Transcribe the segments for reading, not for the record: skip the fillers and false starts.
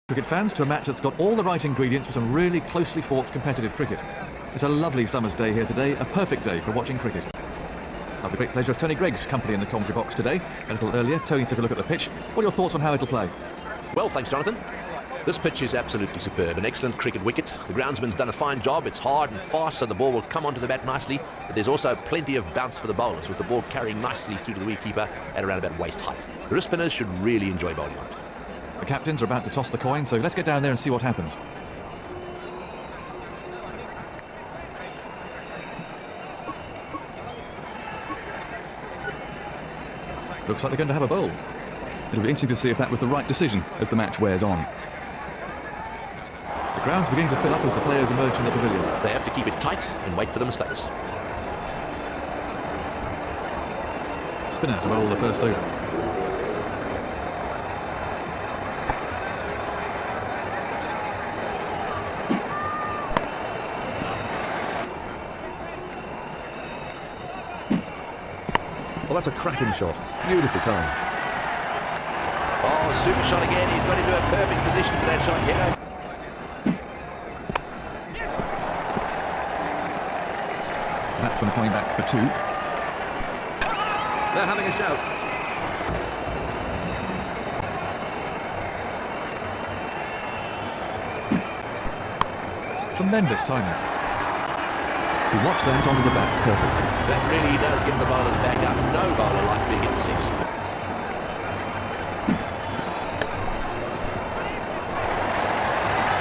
Cricket fans to a match that's got all the right ingredients for some really closely fought competitive cricket. It's a lovely summer's day here today, a perfect day for watching cricket. I have the great pleasure of Tony Gregg's company in the commentary box today. A little earlier, Tony took a look at the pitch. What are your thoughts on how it'll play? Well, thanks, Jonathan. This pitch is absolutely superb, an excellent cricket wicket. The groundsman's done a fine job. It's hard and fast, so the ball will come onto the bat nicely. But there's also plenty of bounce for the bowlers, with the ball carrying nicely through to the wicketkeeper at around about waist height. The wrist spinners should really enjoy bowling on it. The captains are about to toss the coin, so let's get down there and see what happens. Looks like they're going to have a bowl. It'll be interesting to see if that was the right decision as the match wears on. The ground's beginning to fill up as the players emerge from the pavilion. They have to keep it tight and wait for the mistakes. Spinner to bowl the first over. Well, that's a cracking shot. Beautifully timed. Oh, super shot again. He's got into a perfect position for that shot. Here. Batsman coming back for two. They're having a shout. Tremendous timing. He watched that onto the bat perfectly. That really does get the bowlers back up. No bowler likes being hit for six.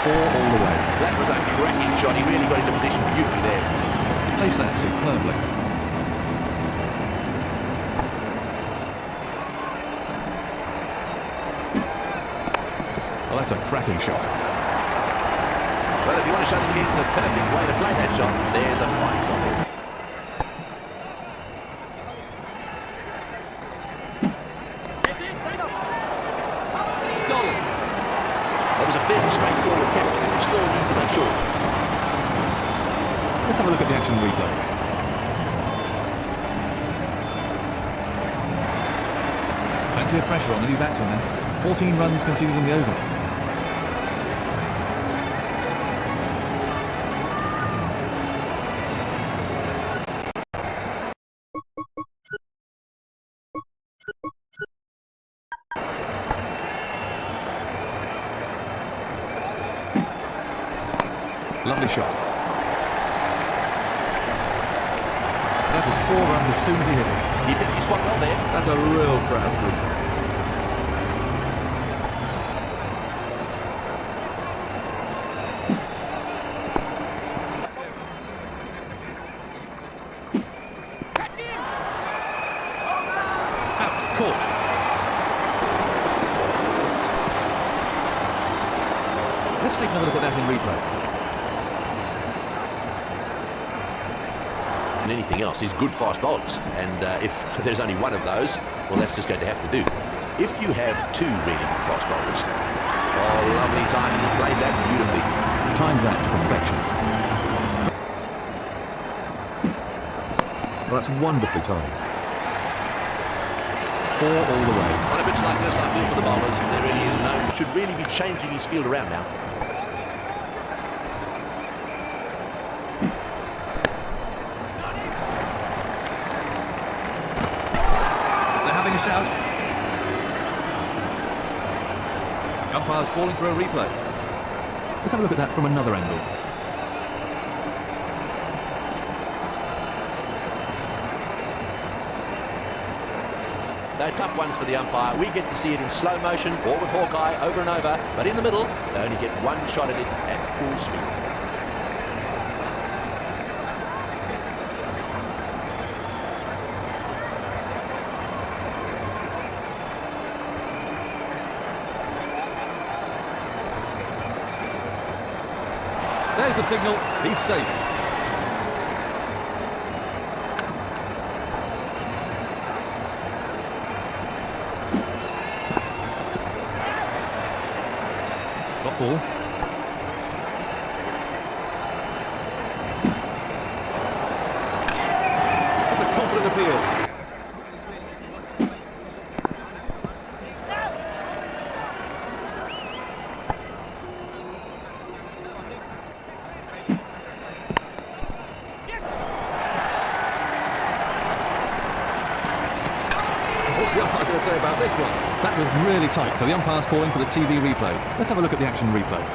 Four all the way. That was a cracking shot. He really got into position beautifully there. Placed that superbly. Well, that's a cracking shot. Well, if you want to show the kids the perfect way to play that shot, there's a fine example. That was a fairly straightforward catch, but you still need to make sure. Let's have a look at the action replay. Plenty of pressure on the new batsman then. 14 runs conceded in the over. Lovely shot. That was 4 runs as soon as he hit it. He picked his spot well there. That's a real proud group. Out, caught. Let's take another look at that in replay. And anything else is good fast bowlers, and if there's only one of those, well, that's just going to have to do. If you have two really good fast bowlers, oh, lovely timing, he played that beautifully. Timed that to perfection. Well, that's wonderfully timed. 4 all the way. On a pitch like this, I feel for the bowlers, there really is no, should really be changing his field around now. A shout. The umpire's calling for a replay. Let's have a look at that from another angle. They're tough ones for the umpire. We get to see it in slow motion or with Hawkeye over and over, but in the middle, they only get one shot at it at full speed. There's the signal. He's safe. Drop ball. That's a confident appeal. going to say about this one? That was really tight, so the umpire's calling for the TV replay. Let's have a look at the action replay.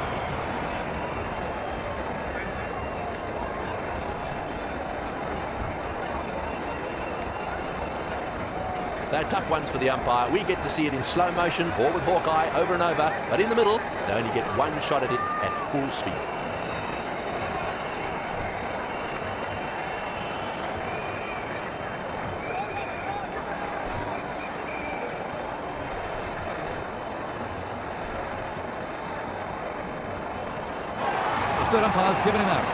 They're tough ones for the umpire. We get to see it in slow motion or with Hawkeye over and over, but in the middle, they only get one shot at it at full speed. The third umpire's given him out.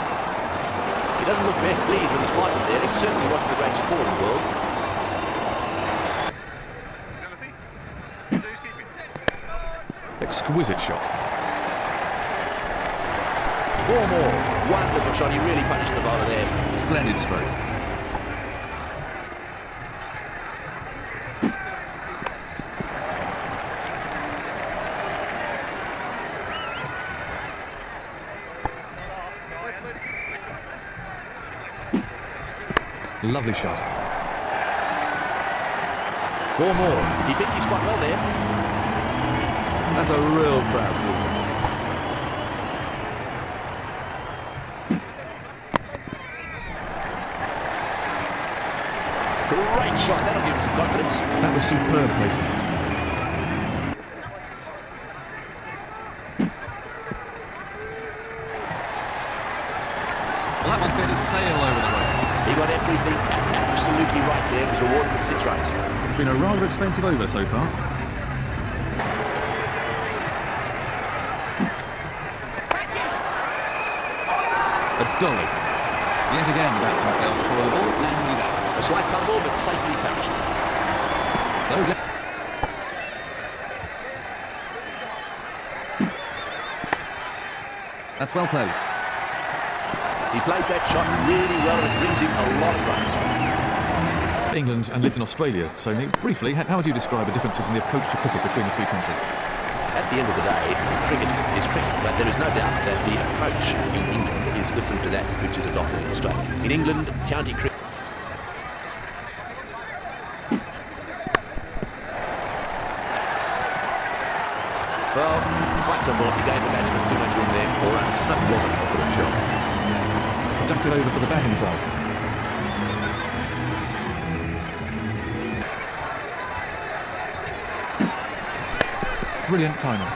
He doesn't look best pleased with his partner there. It certainly wasn't the greatest call in the world. Exquisite shot. 4 more. Wonderful shot. He really punished the bowler there. Splendid stroke. Lovely shot. 4 more. He picked his spot well there. That's a real crowd pleaser. Great shot. That'll give him some confidence. That was superb placement. Well, that one's going to sail over the road. He got everything absolutely right there. It was rewarded with 6 runs. It's been a rather expensive over so far. A dolly. Yet again, the batsman fails to follow the ball, and he's out. A slight fumble, but safely pounced. So, that's well played. He plays that shot really well, and it brings him a lot of runs. England and lived in Australia, so briefly, how would you describe the differences in the approach to cricket between the two countries? At the end of the day, cricket is cricket, but there is no doubt that the approach in England is different to that which is adopted in Australia. In England, county cricket... Well, quite simple. He gave the batsman too much room there, 4 runs. That was a confident shot. Ducked it over for the batting side. Brilliant timing.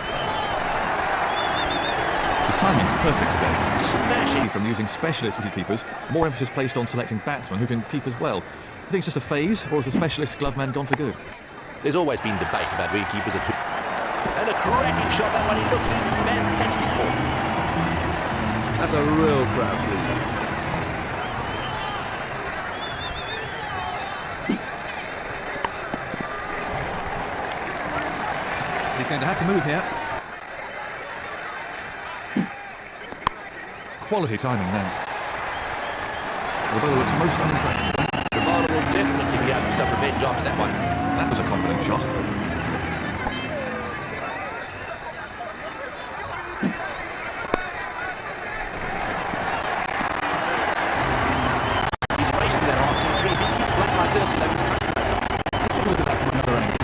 His timing's perfect today. Smashing! From using specialist wicketkeepers, more emphasis placed on selecting batsmen who can keep as well. Do you think it's just a phase, or is the specialist glove man gone for good? There's always been debate about wicketkeepers at who... And a cracking shot, that one. He looks in fantastic form. That's a real crowd pleaser. He's going to have to move here. Quality timing now. The bowler looks most unimpressed. The bowler will definitely be out for some revenge after that one. That was a confident shot. He's raced to that half-century. If he keeps playing like this, he'll have his time. Let's take a look at that from another angle.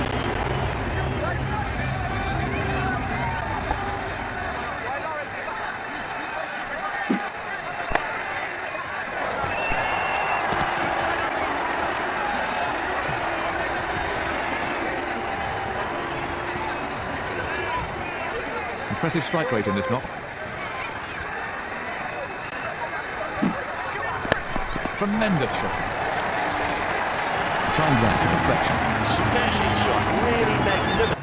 Impressive strike rate in this knock. Tremendous shot. Timed that to perfection. Smashing shot. Really magnificent.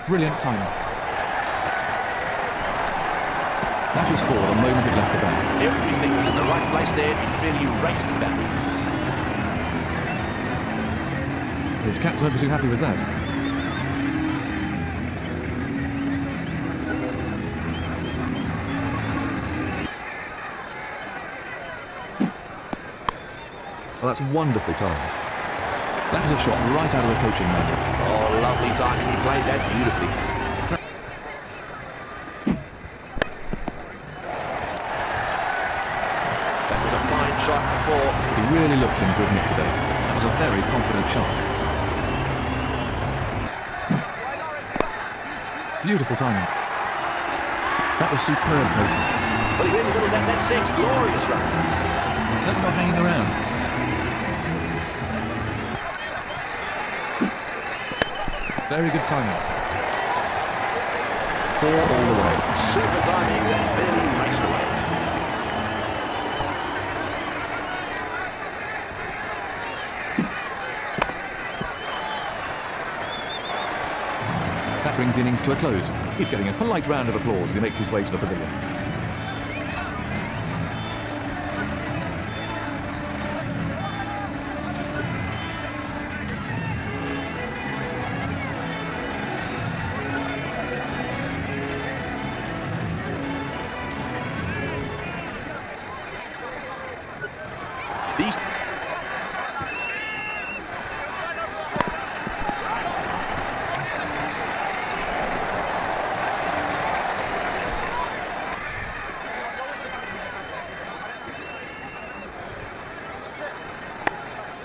Brilliant timing. That was 4 the moment it left the bat. Everything was in the right place there. It fairly raced to the boundary. His captain won't be too happy with that. Well, that's wonderfully timed. That was a shot right out of the coaching manual. Oh, lovely timing. He played that beautifully. That was a fine shot for 4. He really looked in good nick today. very confident shot. Beautiful timing. That was superb placement. Well, he really middled that 6 glorious runs. He's certainly not hanging around. Very good timing. 4 all the way. Super timing, that fairly raced away. That brings the innings to a close. He's getting a polite round of applause as he makes his way to the pavilion. These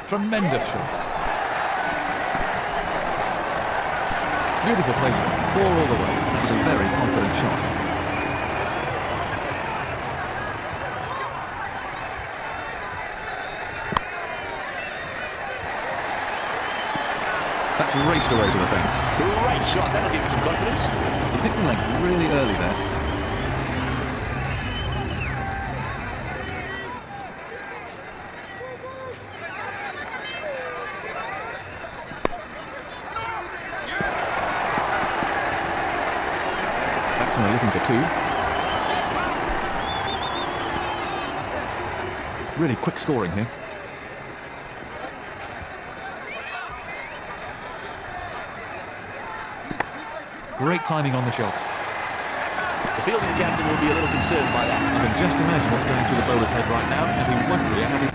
Tremendous shot. Beautiful placement. 4 all the way. That was a very confident shot. That's raced away to the fence. great shot, that'll give him some confidence. He hit the length really early there. Batsmen looking for 2. Really quick scoring here. Great timing on the shot. The fielding captain will be a little concerned by that. I can just imagine what's going through the bowler's head right now, and he won't be happy.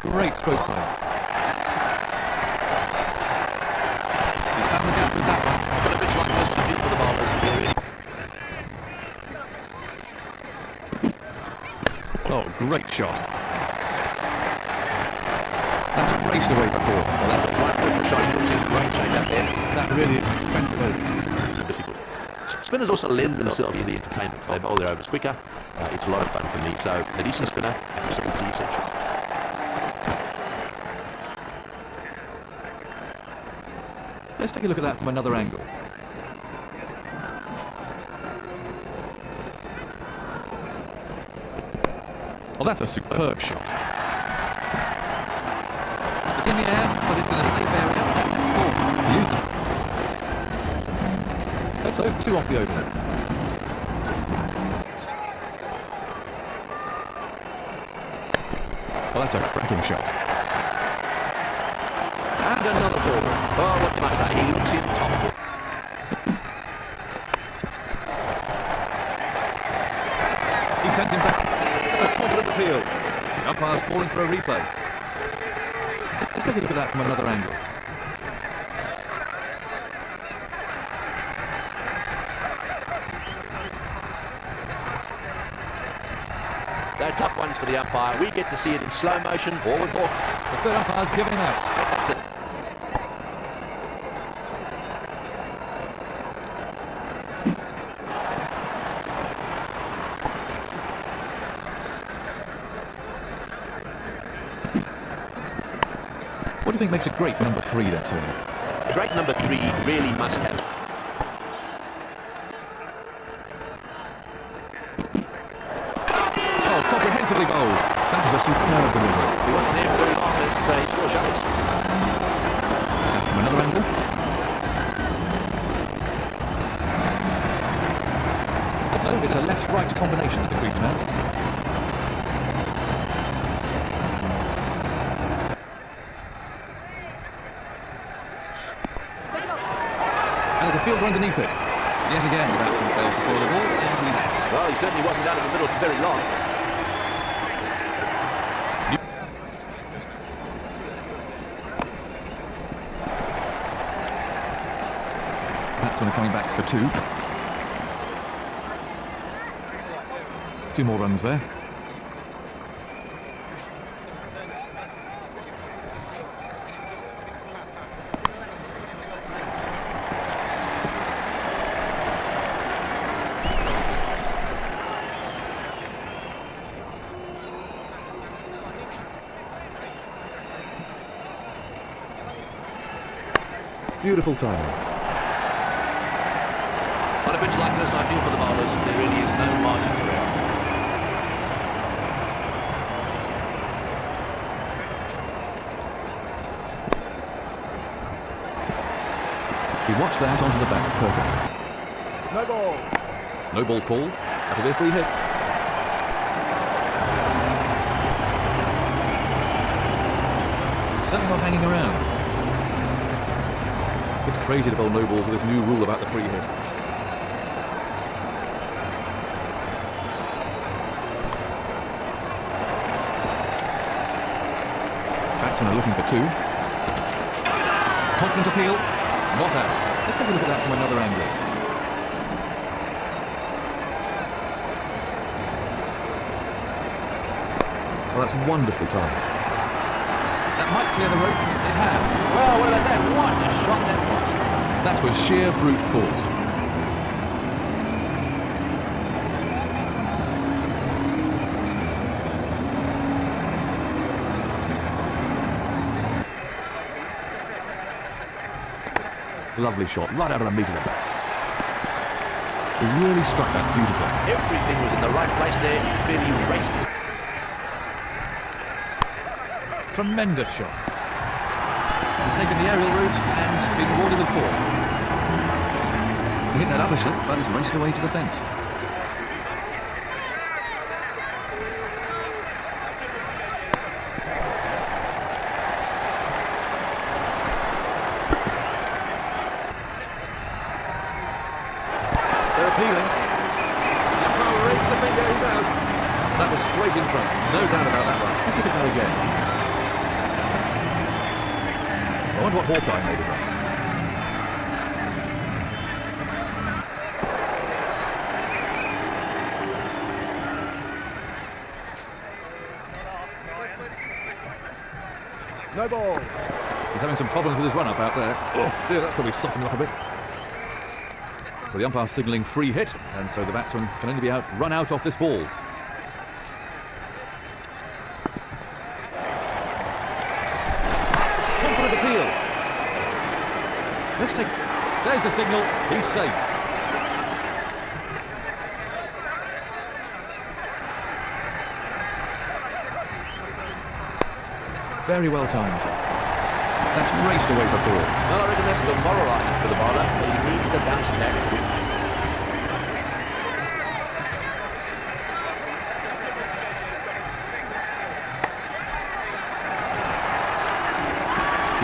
Great stroke play. He's found the gap with that one. Got a pitch like this, I feel, for the bowlers. Oh, great shot. That's raced away for 4. Well, that's a wonderful shot. He looks in great shape out there. That really is expensive over. Difficult. Spinners also lend themselves to the entertainment. They bowl their overs quicker. It's a lot of fun for me. So a decent spinner, absolutely essential. Let's take a look at that from another angle. Well, that's a superb shot. It's in the air, but it's in a safe area. That's 4. Used it. So 2 off the opener. Well, that's a cracking shot. And another 4. Oh, what can I say? He looks in top of it. He sends him back. That's a confident appeal. The umpire's calling for a replay. Let's take a look at that from another angle. They're tough ones for the umpire. We get to see it in slow motion or with more. The third umpire's giving him out. That's it. What do you think makes a great number 3 there, Tony? A great number 3 really must have. Oh, comprehensively bowled. That was a superb delivery. He wasn't there for very long, let's say. Score shuttles. Now from another angle. So it's a left-right combination at the crease now. And there's a fielder underneath it. Yet again, the batsman fails to follow the ball, and he's out. Well, he certainly wasn't out in the middle for very long. Batsmen are coming back for 2. 2 more runs there. Beautiful timing. On a pitch like this, I feel for the bowlers. There really is no margin for error. He watched that onto the back perfectly. No ball. No ball call. That'll be a free hit. Certainly not hanging around. It's crazy to bowl no balls with this new rule about the free hit. Batsmen are looking for 2. Confident appeal. Not out. Let's take a look at that from another angle. Well, that's wonderful timing. That might clear the rope. It has. Well, what about that? What a shot that was. That was sheer brute force. Lovely shot, right out of the meat of the bat. He really struck that beautifully. Everything was in the right place there. It fairly raced it. Tremendous shot. He's taken the aerial route and been rewarded with 4. He hit that upper slip, but it's raced away to the fence. They're appealing. The umpire raised the finger, he's out. That was straight in front, no doubt about that one. Let's look at that again. I wonder what Hawkeye made of that. No ball. He's having some problems with his run-up out there. Oh dear, that's probably softened him up a bit. So the umpire signalling free hit, and so the batsman can only be run out off this ball. Confident appeal. There's the signal. He's safe. Very well timed. That's raced away for 4. Well, I reckon that's demoralising for the bowler, but he needs to bounce back quick.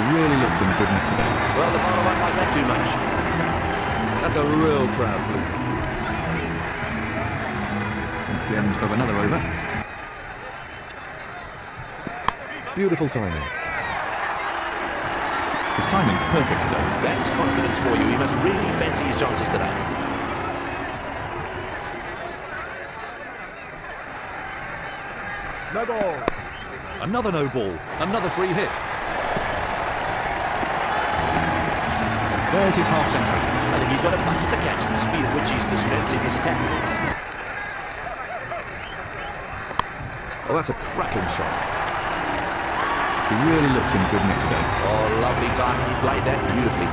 He really looks in good nick today. Well, the bowler won't like that too much. That's a real crowd pleaser. That's the end of another over. Beautiful timing. His timing's perfect today. That's confidence for you. He must really fancy his chances today. No ball. Another no ball. Another free hit. There's his half century. I think he's got a bus to catch the speed at which he's dismantling this attack. Oh, that's a cracking shot. He really looks in good nick today. Oh, lovely timing. He played that beautifully.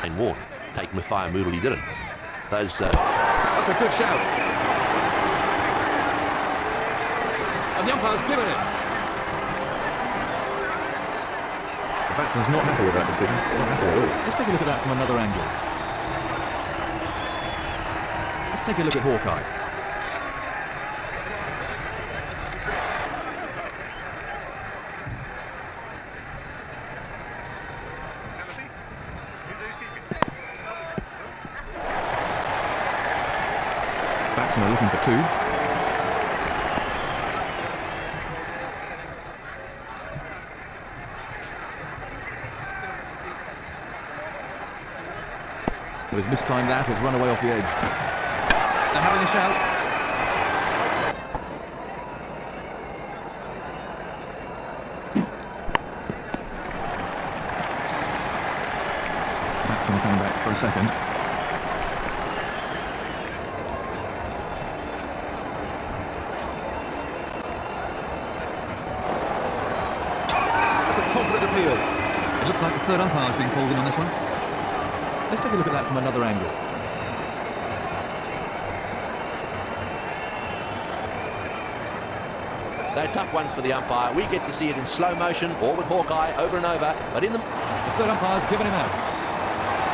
And Warren, taken with fire Moodle, he didn't. Those, That's a good shout. And the umpire's given it. The batsman's not happy with that decision. Not happy at all. Let's take a look at that from another angle. Let's take a look at Hawkeye. Batsmen are looking for 2. he's mistimed that. It's run away off the edge. They're having a shout. Batsman coming back for a second. That's a confident appeal. It looks like the third umpire's been called in on this one. Let's take a look at that from another angle. They're tough ones for the umpire. We get to see it in slow motion or with Hawkeye over and over, but in the third umpire's given him out.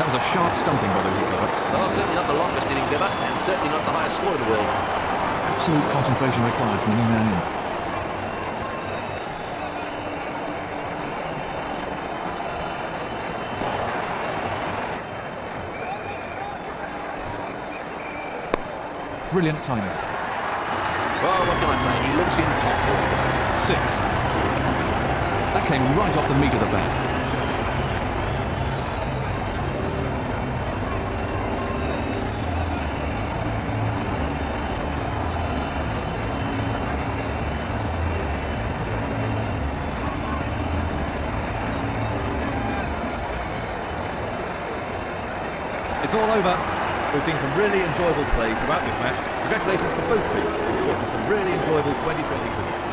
That was a sharp stumping by the wicketkeeper. well, certainly not the longest innings ever, and certainly not the highest score in the world. Absolute concentration required from the new man in. Brilliant timing. Well, what can I say? He looks in top form. 6. That came right off the meat of the bat. It's all over. We've seen some really enjoyable play throughout this match. Congratulations to both teams. It was some really enjoyable 2020 cricket.